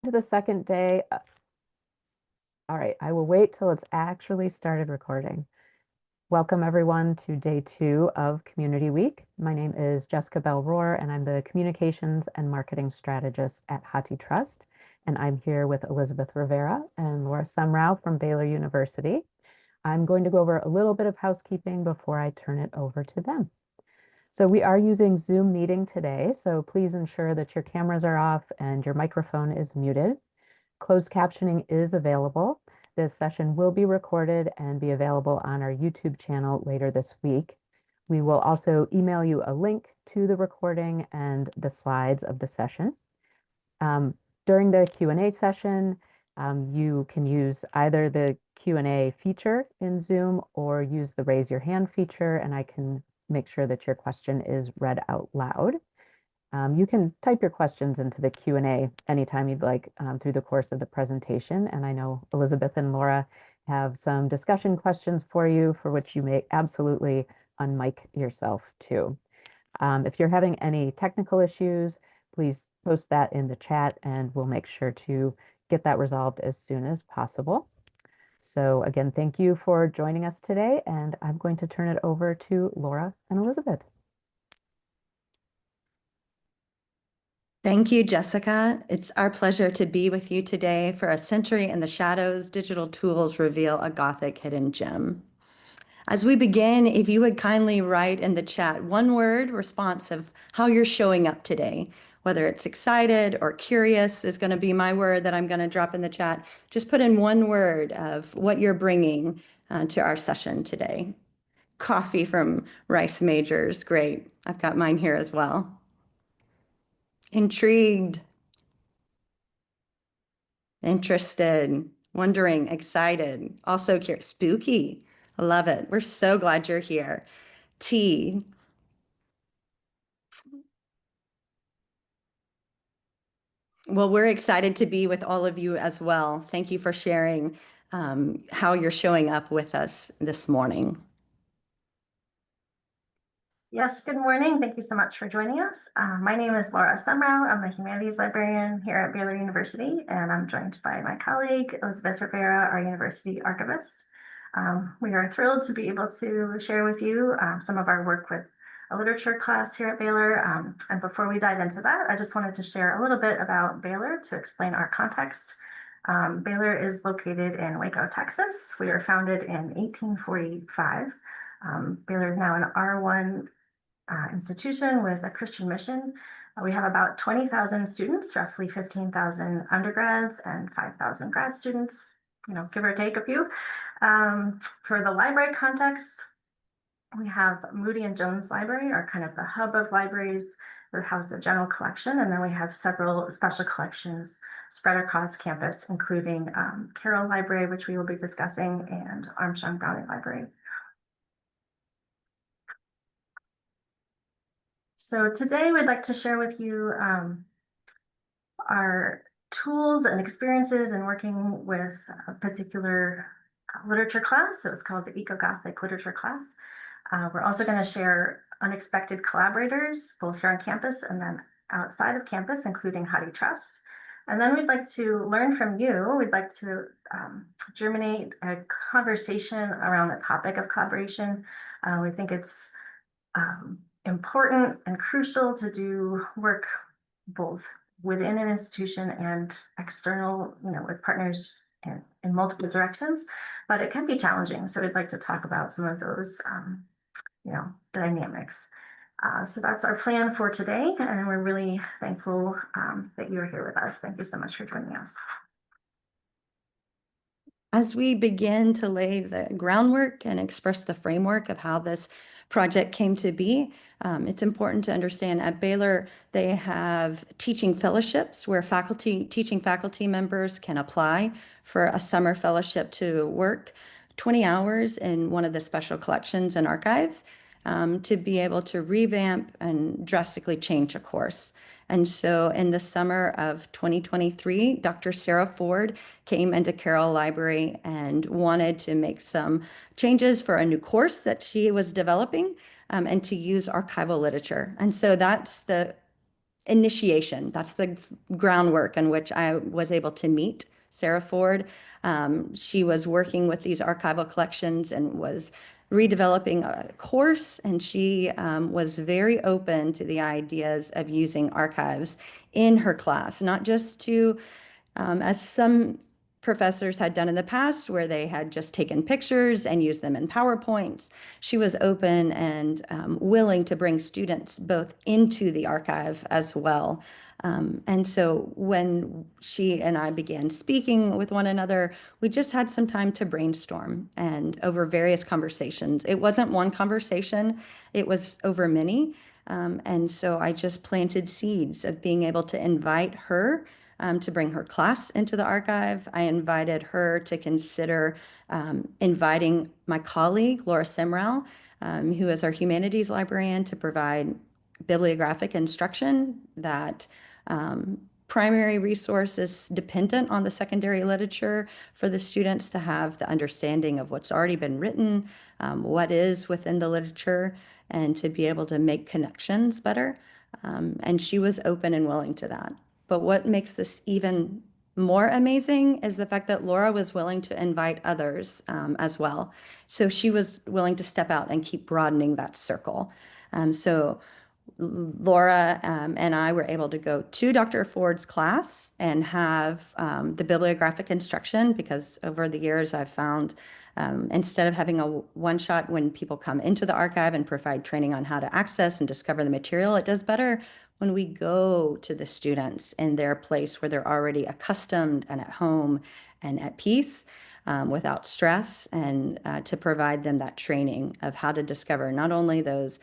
to the second day. All right, I will wait till it's actually started recording. Welcome everyone to day 2 of Community Week. My name is Jessica Bell-Rohr, and I'm the Communications and Marketing Strategist at HathiTrust. And I'm here with Elizabeth Rivera and Laura Semrau from Baylor University. I'm going to go over a little bit of housekeeping before I turn it over to them. So we are using Zoom meeting today, so please ensure that your cameras are off and your microphone is muted. Closed captioning is available. This session will be recorded and be available on our YouTube channel later this week. We will also email you a link to the recording and the slides of the session. During the Q&A session, you can use either the Q&A feature in Zoom or use the raise your hand feature, and I can make sure that your question is read out loud. You can type your questions into the Q&A anytime you'd like through the course of the presentation. And I know Elizabeth and Laura have some discussion questions for you, for which you may absolutely unmic yourself too. If you're having any technical issues, please post that in the chat and we'll make sure to get that resolved as soon as possible. So again, thank you for joining us today, and I'm going to turn it over to Laura and Elizabeth. Thank you, Jessica. It's our pleasure to be with you today for A Century in the Shadows, Digital Tools Reveal a Gothic Hidden Gem. As we begin, if you would kindly write in the chat one word response of how you're showing up today, whether it's excited or curious is going to be my word that I'm going to drop in the chat. Just put in one word of what you're bringing to our session today. Coffee from Rice Majors, great. I've got mine here as well. Intrigued, interested, wondering, excited, also curious, spooky. I love it. We're so glad you're here. Tea. Well, we're excited to be with all of you as well. Thank you for sharing how you're showing up with us this morning. Yes, good morning. Thank you so much for joining us. My name is Laura Semrau. I'm the Humanities Librarian here at Baylor University, and I'm joined by my colleague, Elizabeth Rivera, our University Archivist. We are thrilled to be able to share with you some of our work with a literature class here at Baylor. And before we dive into that, I just wanted to share a little bit about Baylor to explain our context. Baylor is located in Waco, Texas. We were founded in 1845. Baylor is now an R1 institution with a Christian mission. We have about 20,000 students, roughly 15,000 undergrads and 5,000 grad students, give or take a few. For the library context, we have Moody and Jones Library are kind of the hub of libraries that house the general collection. And then we have several special collections spread across campus, including Carroll Library, which we will be discussing, and Armstrong Browning Library. So today we'd like to share with you our tools and experiences in working with a particular literature class. So it's called the Ecogothic Literature class. We're also going to share unexpected collaborators, both here on campus and then outside of campus, including HathiTrust. And then we'd like to learn from you. We'd like to germinate a conversation around the topic of collaboration. We think it's important and crucial to do work both within an institution and external, with partners in multiple directions, but it can be challenging. So we'd like to talk about some of those, dynamics. So that's our plan for today, and we're really thankful that you're here with us. Thank you so much for joining us. As we begin to lay the groundwork and express the framework of how this project came to be, it's important to understand at Baylor, they have teaching fellowships where teaching faculty members can apply for a summer fellowship to work 20 hours in one of the special collections and archives to be able to revamp and drastically change a course. And so in the summer of 2023, Dr. Sarah Ford came into Carroll Library and wanted to make some changes for a new course that she was developing and to use archival literature. And so that's the initiation. That's the groundwork in which I was able to meet Sarah Ford. She was working with these archival collections and was redeveloping a course, and she was very open to the ideas of using archives in her class, not just to, as some professors had done in the past, where they had just taken pictures and used them in PowerPoints. She was open and willing to bring students both into the archive as well. And so when she and I began speaking with one another, we just had some time to brainstorm and over various conversations. It wasn't one conversation, it was over many. And so I just planted seeds of being able to invite her to bring her class into the archive. I invited her to consider inviting my colleague, Laura Semrau, who is our humanities librarian, to provide bibliographic instruction. That primary resource is dependent on the secondary literature for the students to have the understanding of what's already been written, what is within the literature, and to be able to make connections better. And she was open and willing to that. But what makes this even more amazing is the fact that Laura was willing to invite others as well. So she was willing to step out and keep broadening that circle. So Laura and I were able to go to Dr. Ford's class and have the bibliographic instruction, because over the years I've found instead of having a one-shot when people come into the archive and provide training on how to access and discover the material, it does better when we go to the students in their place where they're already accustomed and at home and at peace, without stress, and to provide them that training of how to discover not only those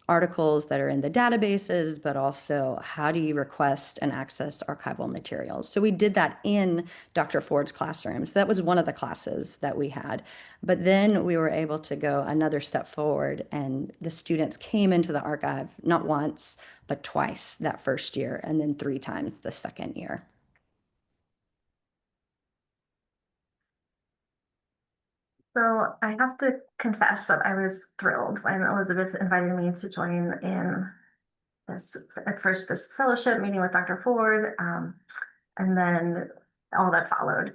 articles that are in the databases, but also how do you request and access archival materials. So we did that in Dr. Ford's classroom. So that was one of the classes that we had. But then we were able to go another step forward, and the students came into the archive not once, but twice that first year, and then 3 times the second year. So I have to confess that I was thrilled when Elizabeth invited me to join in this, at first, this fellowship meeting with Dr. Ford, and then all that followed.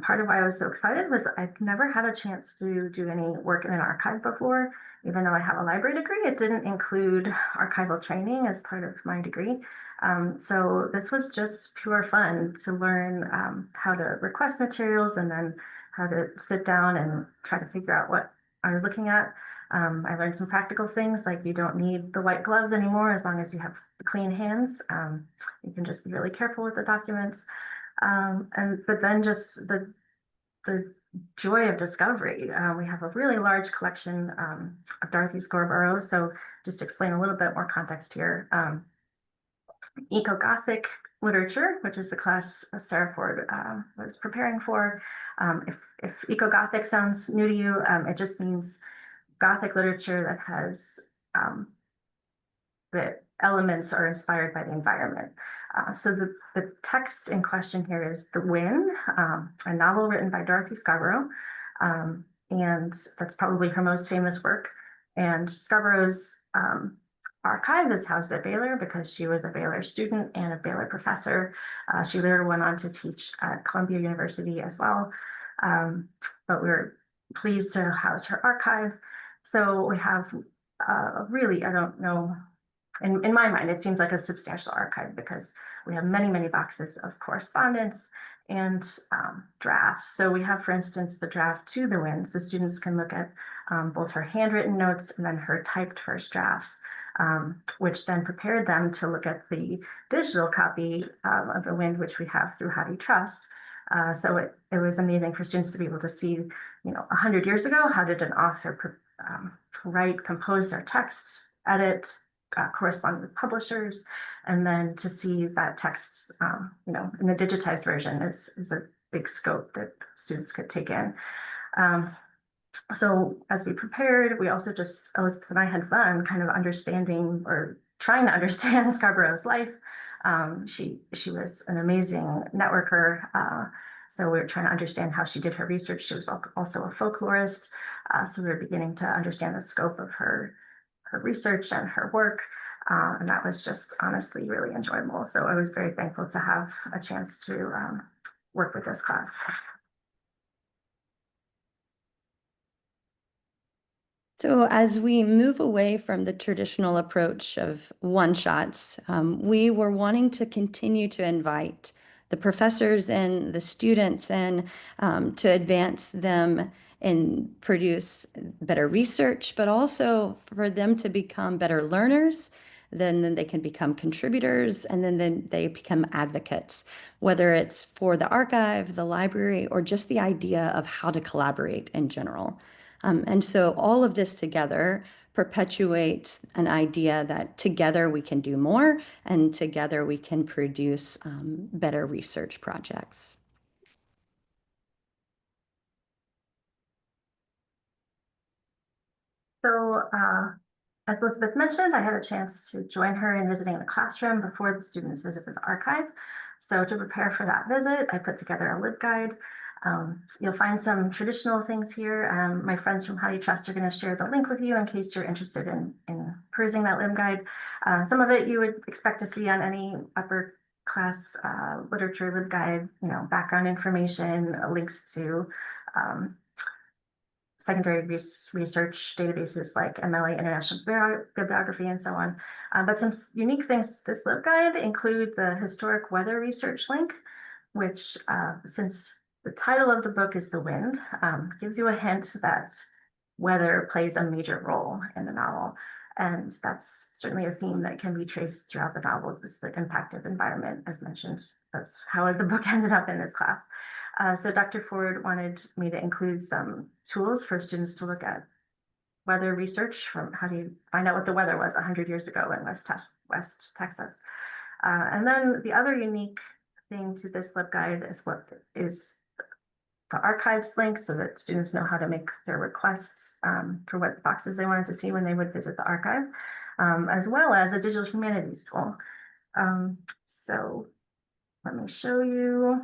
Part of why I was so excited was I'd never had a chance to do any work in an archive before. Even though I have a library degree, it didn't include archival training as part of my degree. So this was just pure fun to learn how to request materials and then how to sit down and try to figure out what I was looking at. I learned some practical things, like you don't need the white gloves anymore as long as you have clean hands. You can just be really careful with the documents. But then just the joy of discovery. We have a really large collection of Dorothy Scarborough. So just to explain a little bit more context here, Ecogothic Literature, which is the class Sarah Ford was preparing for. If Ecogothic sounds new to you, it just means Gothic literature that has the elements are inspired by the environment. So the text in question here is The Wind, a novel written by Dorothy Scarborough. And that's probably her most famous work. And Scarborough's archive is housed at Baylor because she was a Baylor student and a Baylor professor. She later went on to teach at Columbia University as well. But we're pleased to house her archive. So we have really, I don't know, in my mind, it seems like a substantial archive because we have many, many boxes of correspondence and drafts. So we have, for instance, the draft to The Wind. So students can look at both her handwritten notes and then her typed first drafts, which then prepared them to look at the digital copy of The Wind, which we have through HathiTrust. So it was amazing for students to be able to see, 100 years ago, how did an author write, compose their texts, edit, correspond with publishers, and then to see that text, in the digitized version is a big scope that students could take in. So as we prepared, we also Elizabeth and I had fun kind of understanding or trying to understand Scarborough's life. She was an amazing networker. So we were trying to understand how she did her research. She was also a folklorist. So we were beginning to understand the scope of her research and her work. And that was just honestly really enjoyable. So I was very thankful to have a chance to work with this class. So as we move away from the traditional approach of one-shots, we were wanting to continue to invite the professors and the students and to advance them and produce better research, but also for them to become better learners. Then they can become contributors, and then they become advocates, whether it's for the archive, the library, or just the idea of how to collaborate in general. And so all of this together perpetuates an idea that together we can do more and together we can produce better research projects. So as Elizabeth mentioned, I had a chance to join her in visiting the classroom before the students visited the archive. So to prepare for that visit, I put together a LibGuide. You'll find some traditional things here. My friends from HathiTrust are going to share the link with you in case you're interested in perusing that LibGuide. Some of it you would expect to see on any upper class literature LibGuide, background information, links to secondary research databases like MLA International Bibliography and so on. But some unique things to this LibGuide include the historic weather research link, which since the title of the book is The Wind, gives you a hint that weather plays a major role in the novel. And that's certainly a theme that can be traced throughout the novel, just the impact of environment, as mentioned. That's how the book ended up in this class. So Dr. Ford wanted me to include some tools for students to look at weather research from how do you find out what the weather was 100 years ago in West Texas. And then the other unique thing to this LibGuide is what is the archives link so that students know how to make their requests for what boxes they wanted to see when they would visit the archive, as well as a digital humanities tool. So let me show you.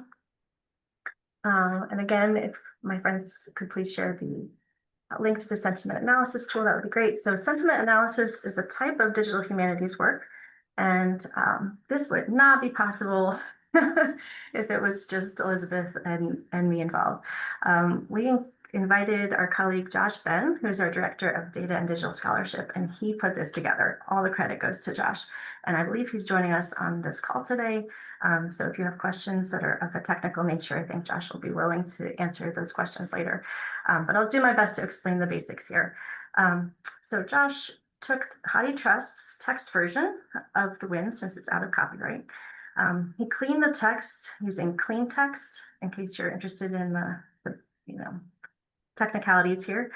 And again, if my friends could please share the link to the sentiment analysis tool, that would be great. So sentiment analysis is a type of digital humanities work. And this would not be possible if it was just Elizabeth and me involved. We invited our colleague Josh Ben, who's our Director of Data and Digital Scholarship, and he put this together. All the credit goes to Josh. And I believe he's joining us on this call today. So if you have questions that are of a technical nature, I think Josh will be willing to answer those questions later. But I'll do my best to explain the basics here. So Josh took HathiTrust's text version of The Wind, since it's out of copyright. He cleaned the text using clean text, in case you're interested in the technicalities here.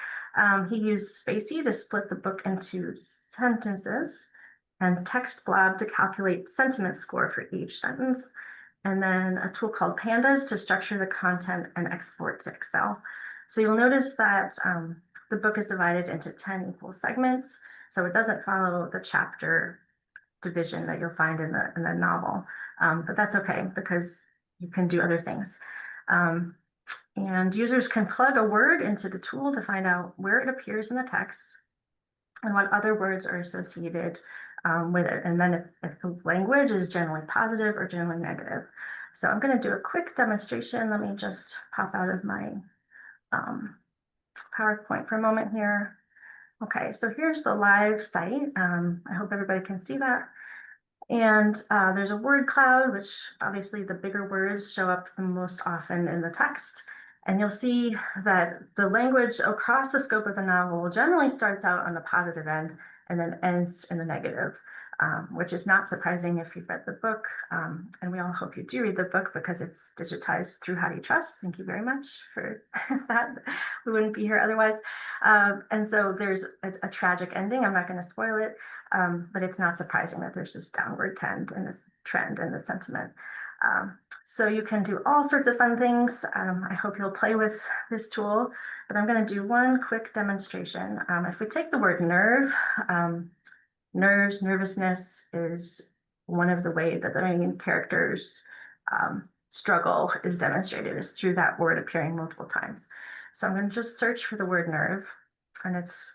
He used Spacie to split the book into sentences and text blob to calculate sentiment score for each sentence, and then a tool called Pandas to structure the content and export to Excel. So you'll notice that the book is divided into 10 equal segments, so it doesn't follow the chapter division that you'll find in the novel, but that's okay because you can do other things. And users can plug a word into the tool to find out where it appears in the text and what other words are associated with it. And then if the language is generally positive or generally negative. So I'm going to do a quick demonstration. Let me just pop out of my PowerPoint for a moment here. Okay, so here's the live site. I hope everybody can see that. And there's a word cloud, which obviously the bigger words show up the most often in the text. And you'll see that the language across the scope of the novel generally starts out on the positive end and then ends in the negative, which is not surprising if you've read the book. And we all hope you do read the book because it's digitized through HathiTrust. Thank you very much for that. We wouldn't be here otherwise. And so there's a tragic ending. I'm not going to spoil it, but it's not surprising that there's this downward trend in the sentiment. So you can do all sorts of fun things. I hope you'll play with this tool, but I'm going to do one quick demonstration. If we take the word nerve, nervousness is one of the ways that the main character's struggle is demonstrated, is through that word appearing multiple times. So I'm going to just search for the word nerve, and it's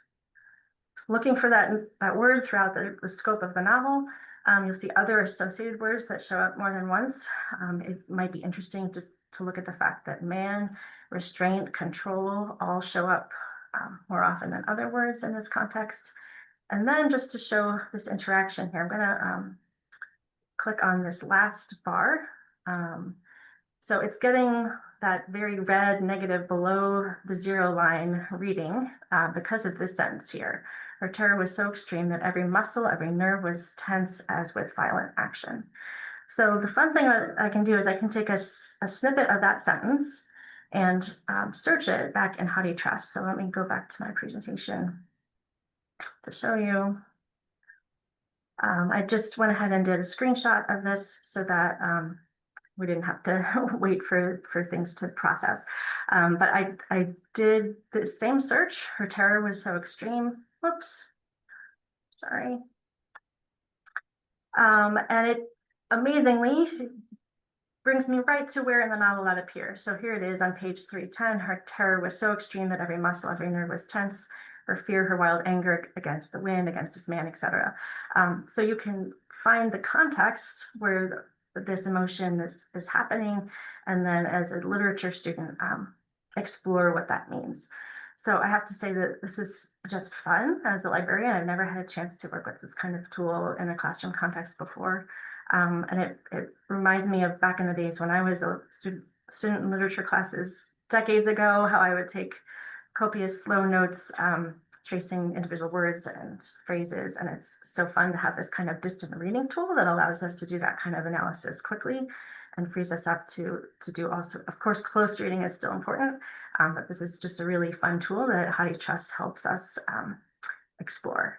looking for that word throughout the scope of the novel. You'll see other associated words that show up more than once. It might be interesting to look at the fact that man, restraint, control all show up more often than other words in this context. And then just to show this interaction here, I'm gonna click on this last bar. So it's getting that very red negative below the 0 line reading because of this sentence here. Her terror was so extreme that every muscle, every nerve was tense as with violent action. So the fun thing that I can do is I can take a snippet of that sentence and search it back in HathiTrust. So let me go back to my presentation to show you. I just went ahead and did a screenshot of this so that we didn't have to wait for things to process. But I did the same search. Her terror was so extreme. Whoops, sorry. And it amazingly brings me right to where in the novel that appears. So here it is on page 310. Her terror was so extreme that every muscle, every nerve was tense. Her fear, her wild anger against the wind, against this man, etc. So you can find the context where this emotion is happening, and then as a literature student, explore what that means. So I have to say that this is just fun. As a librarian, I've never had a chance to work with this kind of tool in a classroom context before. And it reminds me of back in the days when I was a student in literature classes decades ago, how I would take copious slow notes, tracing individual words and phrases. And it's so fun to have this kind of distant reading tool that allows us to do that kind of analysis quickly and frees us up to do also, of course, close reading is still important, but this is just a really fun tool that HathiTrust helps us explore.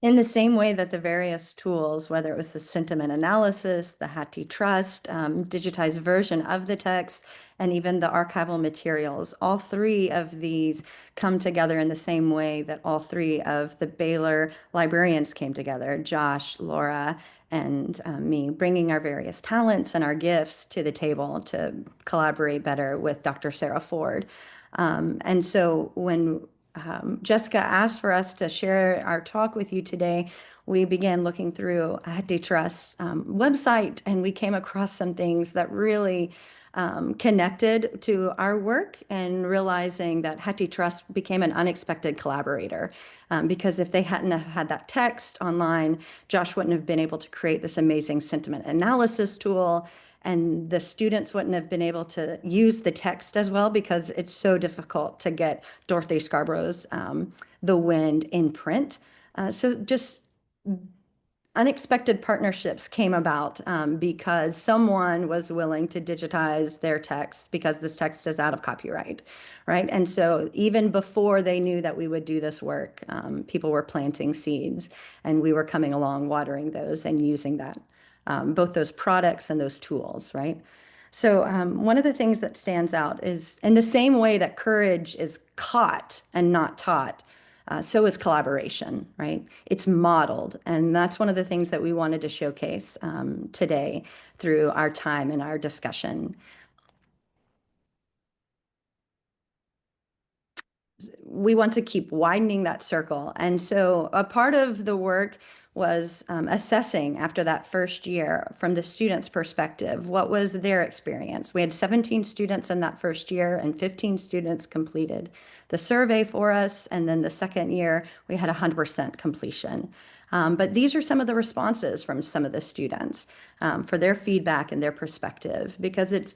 In the same way that the various tools, whether it was the sentiment analysis, the HathiTrust, digitized version of the text, and even the archival materials, all three of these come together in the same way that all three of the Baylor librarians came together, Josh, Laura, and me, bringing our various talents and our gifts to the table to collaborate better with Dr. Sarah Ford. And so when Jessica asked for us to share our talk with you today, we began looking through HathiTrust's website, and we came across some things that really connected to our work, and realizing that HathiTrust became an unexpected collaborator, because if they hadn't have had that text online, Josh wouldn't have been able to create this amazing sentiment analysis tool, and the students wouldn't have been able to use the text as well, because it's so difficult to get Dorothy Scarborough's The Wind in print. So just unexpected partnerships came about because someone was willing to digitize their text, because this text is out of copyright, right? And so even before they knew that we would do this work, people were planting seeds, and we were coming along, watering those and using that. Both those products and those tools, right? So one of the things that stands out is, in the same way that courage is caught and not taught, so is collaboration, right? It's modeled. And that's one of the things that we wanted to showcase today through our time and our discussion. We want to keep widening that circle. And so a part of the work was assessing, after that first year, from the students' perspective, what was their experience. We had 17 students in that first year, and 15 students completed the survey for us. And then the second year, we had 100% completion. But these are some of the responses from some of the students for their feedback and their perspective, because it's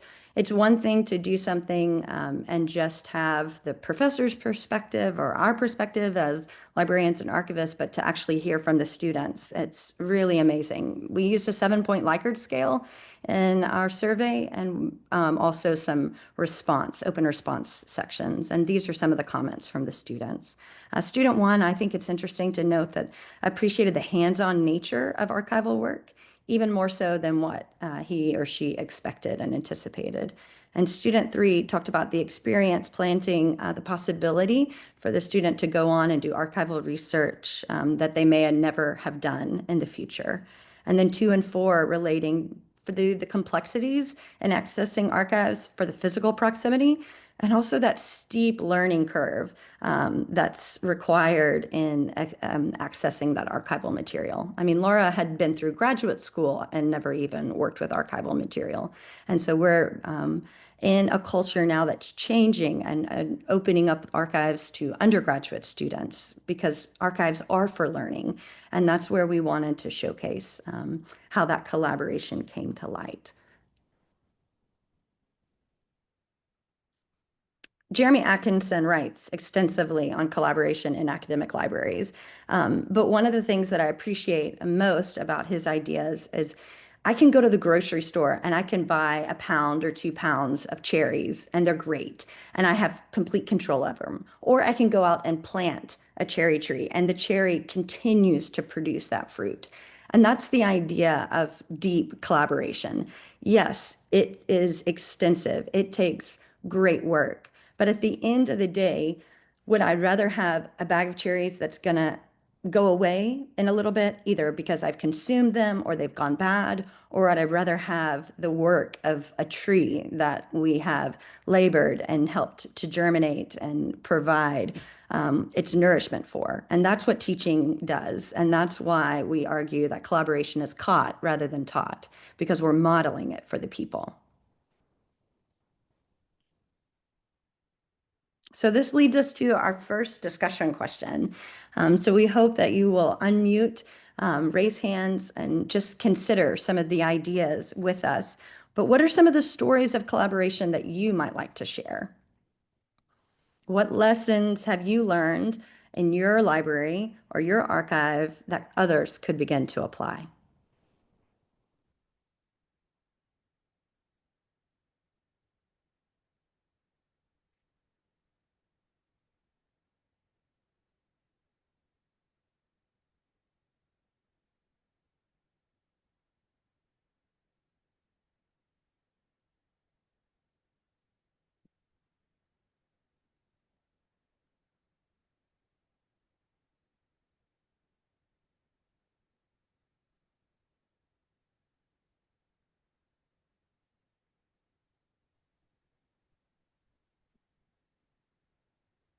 one thing to do something and just have the professor's perspective or our perspective as librarians and archivists, but to actually hear from the students. It's really amazing. We used a 7-point Likert scale in our survey, and also some open response sections. And these are some of the comments from the students. Student one, I think it's interesting to note that appreciated the hands-on nature of archival work, even more so than what he or she expected and anticipated. And student three talked about the experience planting the possibility for the student to go on and do archival research that they may never have done in the future. And then 2 and 4 relating for the complexities in accessing archives for the physical proximity, And also that steep learning curve that's required in accessing that archival material. I mean, Laura had been through graduate school and never even worked with archival material. And so we're in a culture now that's changing and opening up archives to undergraduate students because archives are for learning. And that's where we wanted to showcase how that collaboration came to light. Jeremy Atkinson writes extensively on collaboration in academic libraries. But one of the things that I appreciate most about his ideas is I can go to the grocery store and I can buy a pound or 2 pounds of cherries, and they're great. And I have complete control of them. Or I can go out and plant a cherry tree, and the cherry continues to produce that fruit. And that's the idea of deep collaboration. Yes, it is extensive, it takes great work. But at the end of the day, would I rather have a bag of cherries that's going to go away in a little bit, either because I've consumed them or they've gone bad, or would I rather have the work of a tree that we have labored and helped to germinate and provide its nourishment for? And that's what teaching does. And that's why we argue that collaboration is caught rather than taught, because we're modeling it for the people. So this leads us to our first discussion question. So we hope that you will unmute, raise hands, and just consider some of the ideas with us. But what are some of the stories of collaboration that you might like to share? What lessons have you learned in your library or your archive that others could begin to apply?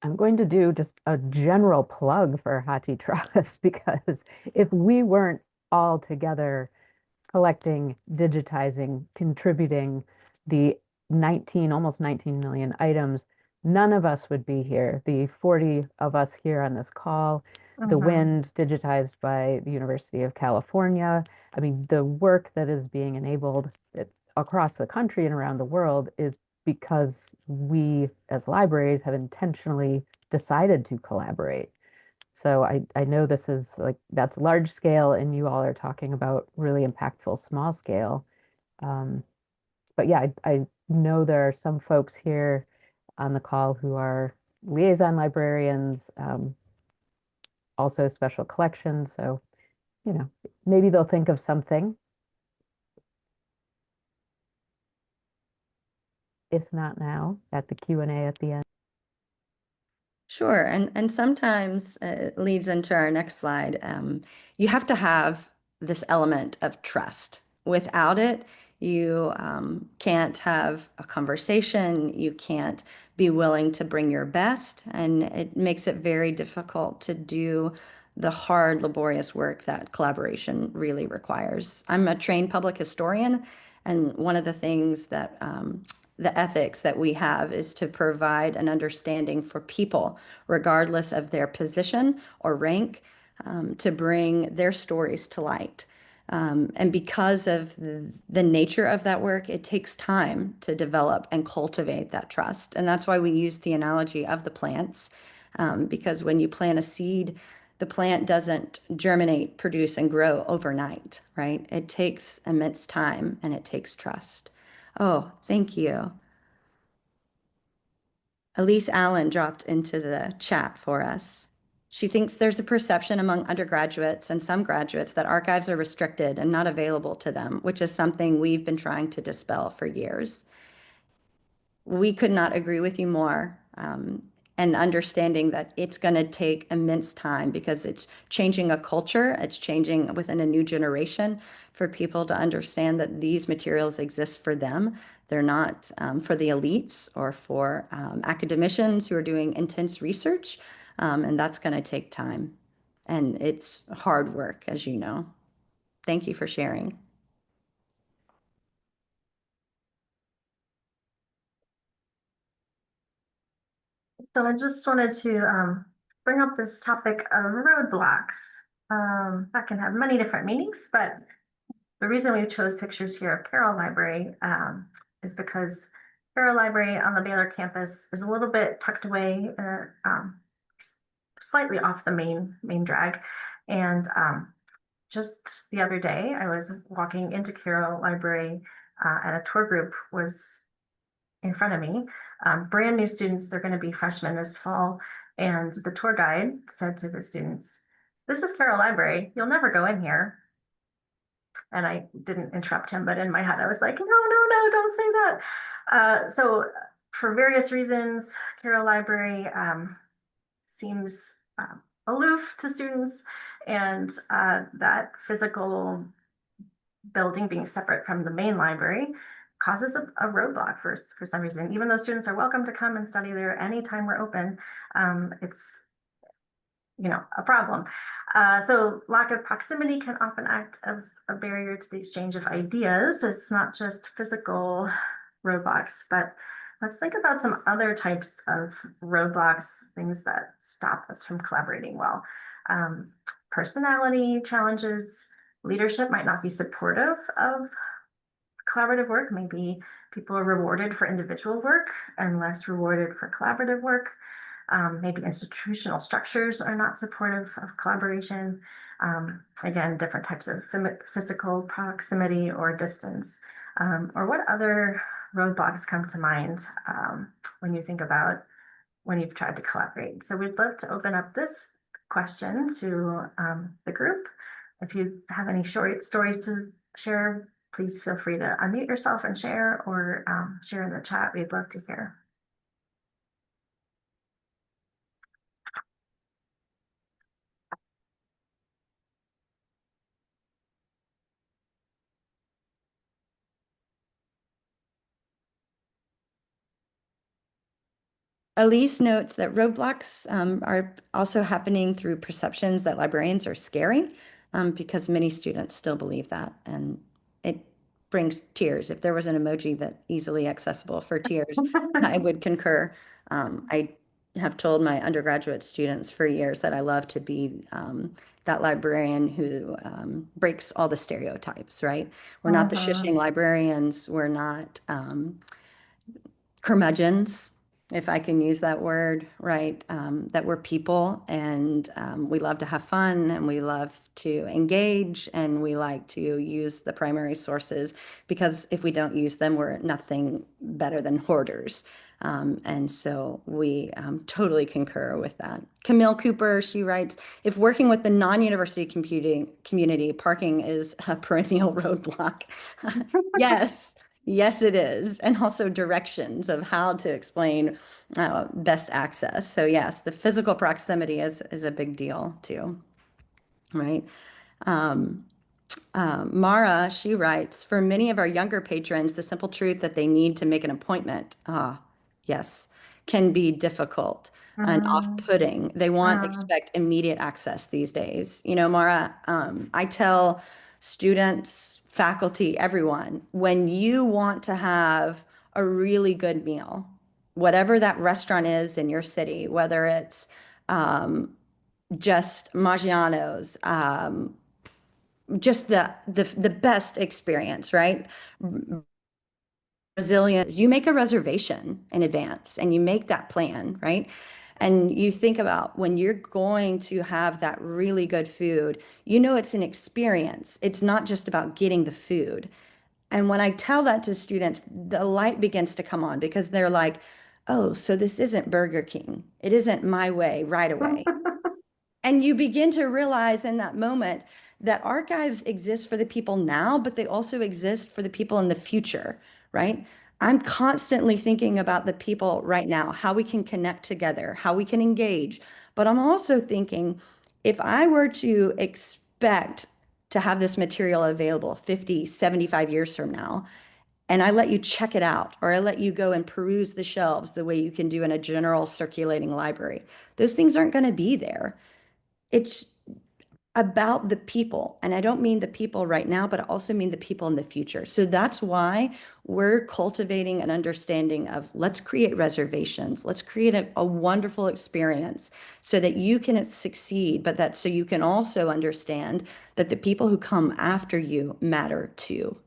I'm going to do just a general plug for HathiTrust because if we weren't all together collecting, digitizing, contributing the almost 19 million items, none of us would be here. The 40 of us here on this call, the wind digitized by the University of California. I mean, the work that is being enabled across the country and around the world is because we as libraries have intentionally decided to collaborate. So I know this is like, that's large scale and you all are talking about really impactful small scale. But yeah, I know there are some folks here on the call who are liaison librarians, also special collections. So, you know, maybe they'll think of something. If not now, at the Q&A at the end. Sure, and sometimes it leads into our next slide. You have to have this element of trust. Without it, you can't have a conversation, you can't be willing to bring your best, and it makes it very difficult to do the hard, laborious work that collaboration really requires. I'm a trained public historian, and one of the things that the ethics that we have is to provide an understanding for people, regardless of their position or rank, to bring their stories to light. And because of the nature of that work, it takes time to develop and cultivate that trust. And that's why we use the analogy of the plants, because when you plant a seed, the plant doesn't germinate, produce, and grow overnight, right? It takes immense time and it takes trust. Oh, thank you. Elise Allen dropped into the chat for us. She thinks there's a perception among undergraduates and some graduates that archives are restricted and not available to them, which is something we've been trying to dispel for years. We could not agree with you more. and understanding that it's going to take immense time because it's changing a culture, it's changing within a new generation for people to understand that these materials exist for them. They're not for the elites or for academicians who are doing intense research, and that's going to take time. And it's hard work, as you know. Thank you for sharing. So I just wanted to bring up this topic of roadblocks. That can have many different meanings, but the reason we chose pictures here of Carroll Library is because Carroll Library on the Baylor campus is a little bit tucked away, slightly off the main drag. And just the other day, I was walking into Carroll Library and a tour group was in front of me. Brand new students, they're going to be freshmen this fall. And the tour guide said to the students, "This is Carroll Library. You'll never go in here." And I didn't interrupt him, but in my head, I was like, no, no, no, don't say that. So for various reasons, Carroll Library seems aloof to students, and that physical building being separate from the main library causes a roadblock for some reason. Even though students are welcome to come and study there anytime we're open, it's a problem. So lack of proximity can often act as a barrier to the exchange of ideas. It's not just physical roadblocks, but let's think about some other types of roadblocks, things that stop us from collaborating well. Personality challenges, leadership might not be supportive of collaborative work. Maybe people are rewarded for individual work and less rewarded for collaborative work. Maybe institutional structures are not supportive of collaboration. Again, different types of physical proximity or distance. Or what other roadblocks come to mind when you think about when you've tried to collaborate? So we'd love to open up this question to the group. If you have any short stories to share, please feel free to unmute yourself and share, or share in the chat. We'd love to hear. Elise notes that roadblocks are also happening through perceptions that librarians are scary, because many students still believe that, and it brings tears. If there was an emoji that easily accessible for tears, I would concur. I have told my undergraduate students for years that I love to be that librarian who breaks all the stereotypes, right? We're not the shushing librarians. We're not curmudgeons, if I can use that word, right? That we're people, and we love to have fun, and we love to engage, and we like to use the primary sources, because if we don't use them, we're nothing better than hoarders. And so we totally concur with that. Camille Cooper, she writes, if working with the non-university community, parking is a perennial roadblock. Yes. Yes, it is. And also directions of how to explain best access. So yes, the physical proximity is a big deal too, right? Mara, she writes, for many of our younger patrons, the simple truth that they need to make an appointment, yes, can be difficult and off-putting. They expect immediate access these days. You know, Mara, I tell students, faculty, everyone, when you want to have a really good meal, whatever that restaurant is in your city, whether it's just Maggiano's, just the best experience, right? Resilience, you make a reservation in advance and you make that plan, right? And you think about when you're going to have that really good food, you know it's an experience. It's not just about getting the food. And when I tell that to students, the light begins to come on because they're like, oh, so this isn't Burger King. It isn't my way right away. And you begin to realize in that moment that archives exist for the people now, but they also exist for the people in the future, right? I'm constantly thinking about the people right now, how we can connect together, how we can engage. But I'm also thinking if I were to expect to have this material available 50, 75 years from now, and I let you check it out, or I let you go and peruse the shelves the way you can do in a general circulating library, those things aren't going to be there. It's about the people. And I don't mean the people right now, but I also mean the people in the future. So that's why we're cultivating an understanding of let's create reservations. Let's create a wonderful experience so that you can succeed, but that so you can also understand that the people who come after you matter too.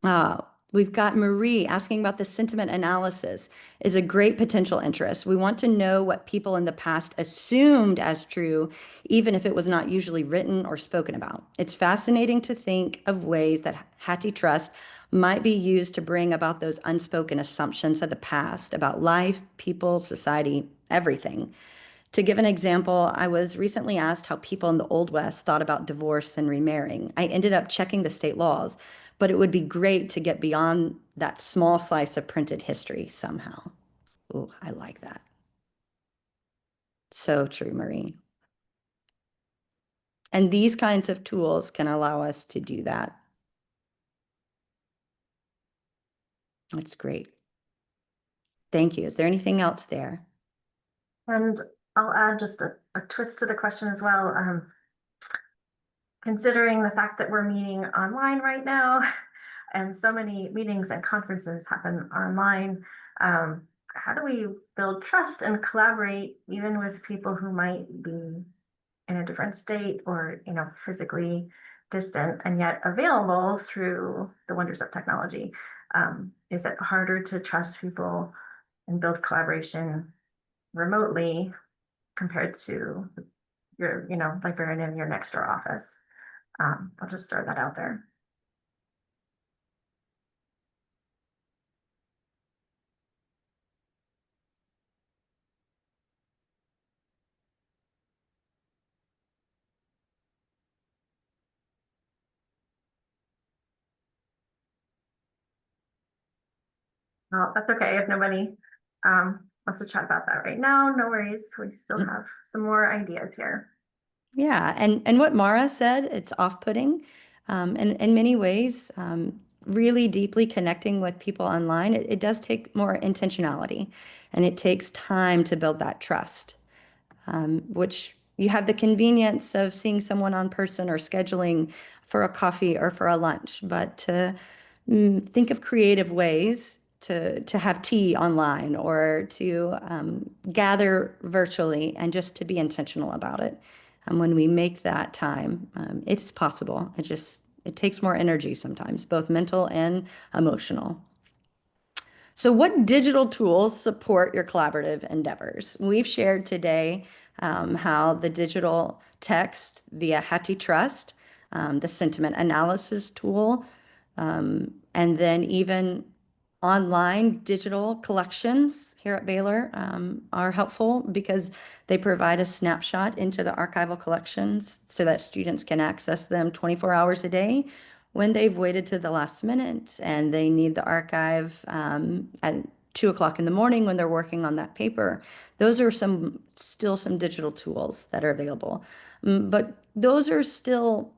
Uh, we've got Marie asking about the sentiment analysis is a great potential interest. We want to know what people in the past assumed as true, even if it was not usually written or spoken about. It's fascinating to think of ways that HathiTrust might be used to bring about those unspoken assumptions of the past about life, people, society, everything. To give an example, I was recently asked how people in the Old West thought about divorce and remarrying. I ended up checking the state laws, but it would be great to get beyond that small slice of printed history somehow. Oh, I like that. So true, Marie. And these kinds of tools can allow us to do that. That's great. Thank you. Is there anything else there? And I'll add just a twist to the question as well. Considering the fact that we're meeting online right now, and so many meetings and conferences happen online, how do we build trust and collaborate even with people who might be in a different state or, physically distant and yet available through the wonders of technology? Is it harder to trust people and build collaboration remotely compared to your, librarian in your next door office? I'll just throw that out there. Well, that's okay if nobody wants to chat about that right now. No worries. We still have some more ideas here. Yeah, and what Mara said, it's off-putting. In many ways, really deeply connecting with people online, it does take more intentionality, and it takes time to build that trust, which you have the convenience of seeing someone on person or scheduling for a coffee or for a lunch, but to think of creative ways to have tea online or to gather virtually and just to be intentional about it. And when we make that time, it's possible. It takes more energy sometimes, both mental and emotional. So what digital tools support your collaborative endeavors? We've shared today how the digital text via HathiTrust, the sentiment analysis tool, and then even online digital collections here at Baylor are helpful because they provide a snapshot into the archival collections so that students can access them 24 hours a day when they've waited to the last minute and they need the archive at 2 o'clock in the morning when they're working on that paper. Those are still some digital tools that are available. But those are still,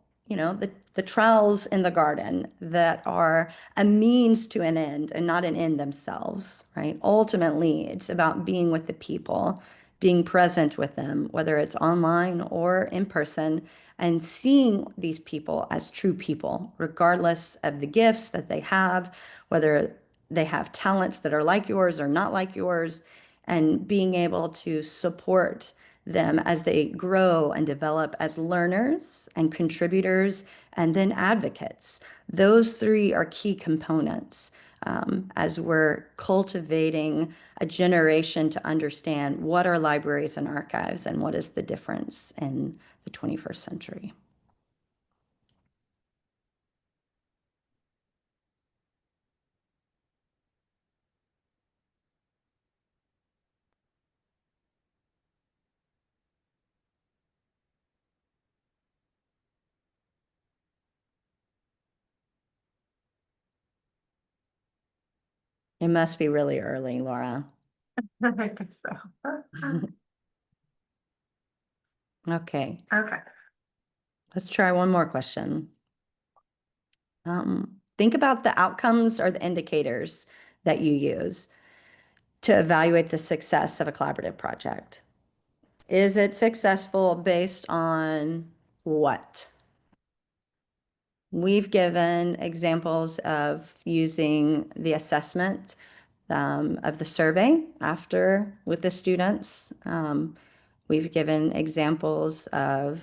the trowels in the garden that are a means to an end and not an end themselves, right? Ultimately, it's about being with the people, being present with them, whether it's online or in person, and seeing these people as true people, regardless of the gifts that they have, whether they have talents that are like yours or not like yours, and being able to support them as they grow and develop as learners and contributors and then advocates. Those three are key components as we're cultivating a generation to understand what are libraries and archives and what is the difference in the 21st century. It must be really early, Laura. I think so. Okay, Okay. let's try one more question. Think about the outcomes or the indicators that you use to evaluate the success of a collaborative project. Is it successful based on what? We've given examples of using the assessment of the survey after with the students. We've given examples of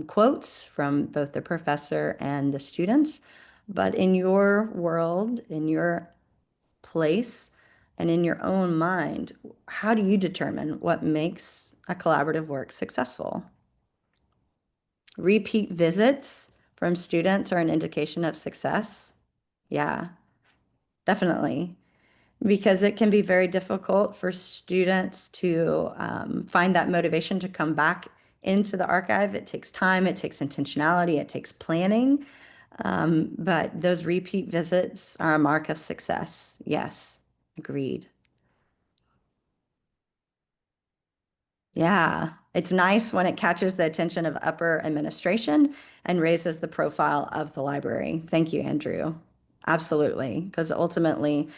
quotes from both the professor and the students. But in your world, in your place, and in your own mind, how do you determine what makes a collaborative work successful? Repeat visits from students are an indication of success. Yeah, definitely. Because it can be very difficult for students to find that motivation to come back into the archive. It takes time, it takes intentionality, it takes planning. But those repeat visits are a mark of success. Yes, agreed. Yeah, it's nice when it catches the attention of upper administration and raises the profile of the library. Thank you, Andrew. Absolutely, because ultimately,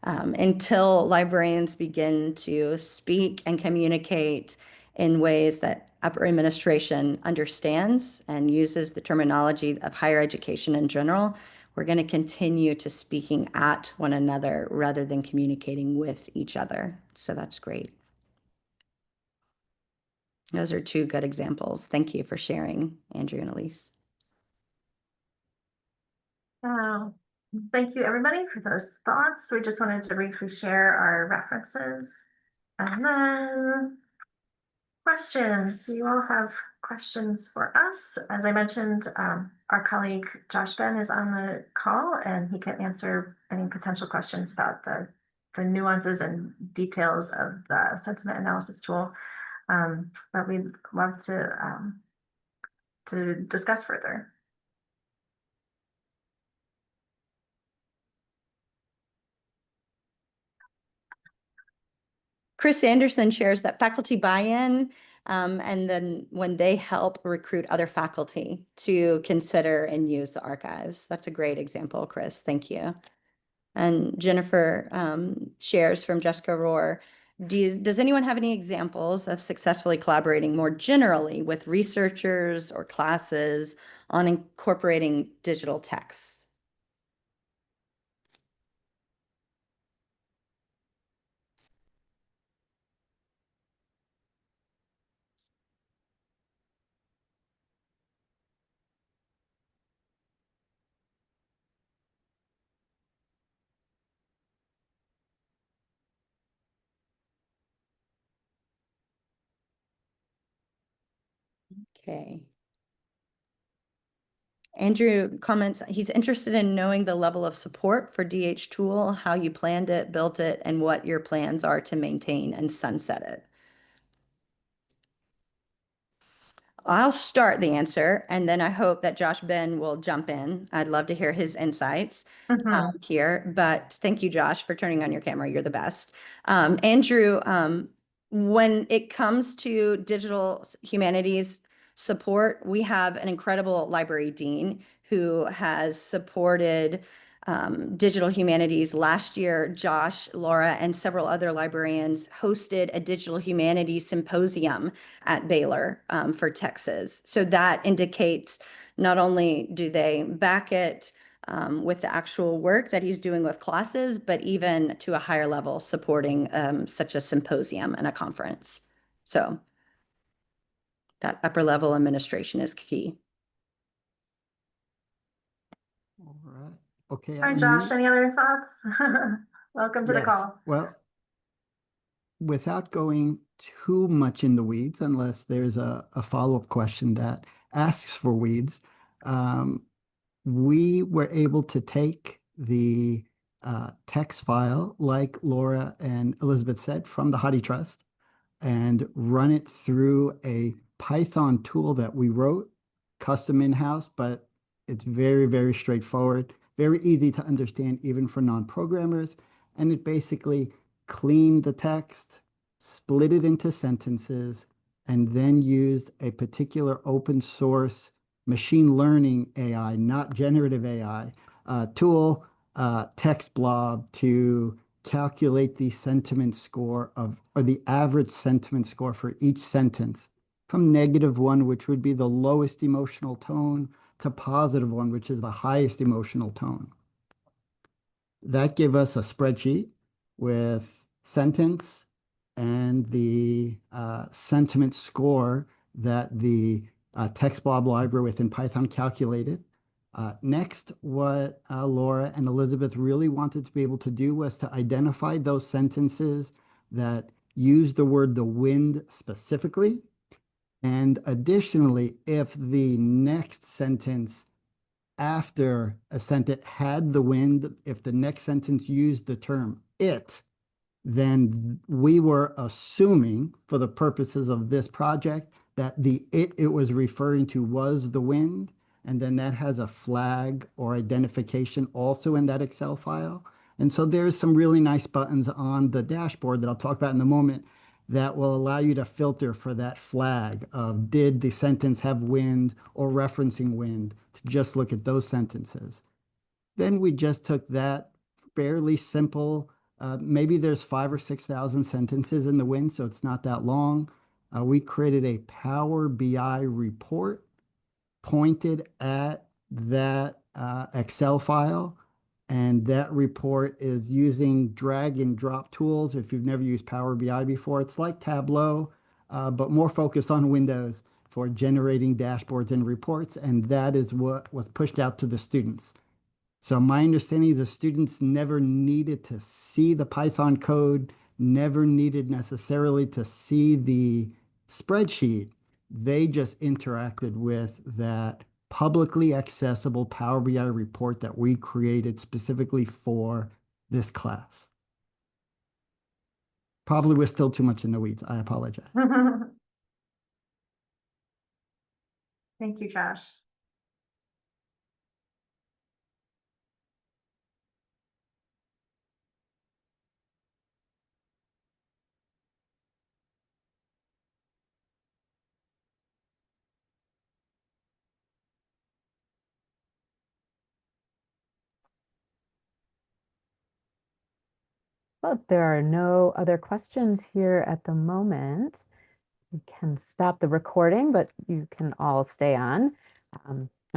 until librarians begin to speak and communicate in ways that upper administration understands and uses the terminology of higher education in general, we're going to continue to speaking at one another rather than communicating with each other. So that's great. Those are two good examples. Thank you for sharing, Andrew and Elise. Thank you, everybody, for those thoughts. We just wanted to briefly share our references. And then questions. Do you all have questions for us? As I mentioned, our colleague Josh Ben is on the call, and he can answer any potential questions about the nuances and details of the sentiment analysis tool. But we'd love to discuss further. Chris Anderson shares that faculty buy-in, and then when they help recruit other faculty to consider and use the archives. That's a great example, Chris. Thank you. And Jennifer shares from Jessica Rohr, does anyone have any examples of successfully collaborating more generally with researchers or classes on incorporating digital texts? Okay. Andrew comments, he's interested in knowing the level of support for DH Tool, how you planned it, built it, and what your plans are to maintain and sunset it. I'll start the answer, and then I hope that Josh Ben will jump in. I'd love to hear his insights here, but thank you, Josh, for turning on your camera. You're the best. Andrew, when it comes to digital humanities support, we have an incredible library dean who has supported digital humanities. Last year, Josh, Laura, and several other librarians hosted a digital humanities symposium at Baylor for Texas. So that indicates not only do they back it with the actual work that he's doing with classes, but even to a higher level supporting such a symposium and a conference. So that upper level administration is key. All right. Okay. Hi, Josh. Any other thoughts? Welcome to the Yes. call. Well, without going too much in the weeds, unless there's a follow-up question that asks for weeds, we were able to take the text file, like Laura and Elizabeth said, from the HathiTrust and run it through a Python tool that we wrote custom in-house, but it's very, very straightforward, very easy to understand even for non-programmers. and it basically cleaned the text, split it into sentences, and then used a particular open source machine learning AI, not generative AI, tool, text blob, to calculate the sentiment score of, or the average sentiment score for each sentence, from -1, which would be the lowest emotional tone, to +1, which is the highest emotional tone. That gave us a spreadsheet with sentence and the sentiment score that the text blob library within Python calculated. Next, what Laura and Elizabeth really wanted to be able to do was to identify those sentences that use the word the wind specifically. And additionally, if the next sentence after a sentence had the wind, if the next sentence used the term it, then we were assuming, for the purposes of this project, that the it was referring to was the wind, and then that has a flag or identification also in that Excel file. And so there's some really nice buttons on the dashboard that I'll talk about in a moment that will allow you to filter for that flag of did the sentence have wind or referencing wind, to just look at those sentences. Then we just took that fairly simple, maybe there's 5,000 or 6,000 sentences in the wind, so it's not that long. We created a Power BI report pointed at that Excel file. And that report is using drag and drop tools. If you've never used Power BI before, it's like Tableau, but more focused on Windows for generating dashboards and reports. And that is what was pushed out to the students. So my understanding is the students never needed to see the Python code, never needed necessarily to see the spreadsheet. They just interacted with that publicly accessible Power BI report that we created specifically for this class. Probably we're still too much in the weeds. I apologize. Thank you, Josh. Well, if there are no other questions here at the moment, we can stop the recording, but you can all stay on.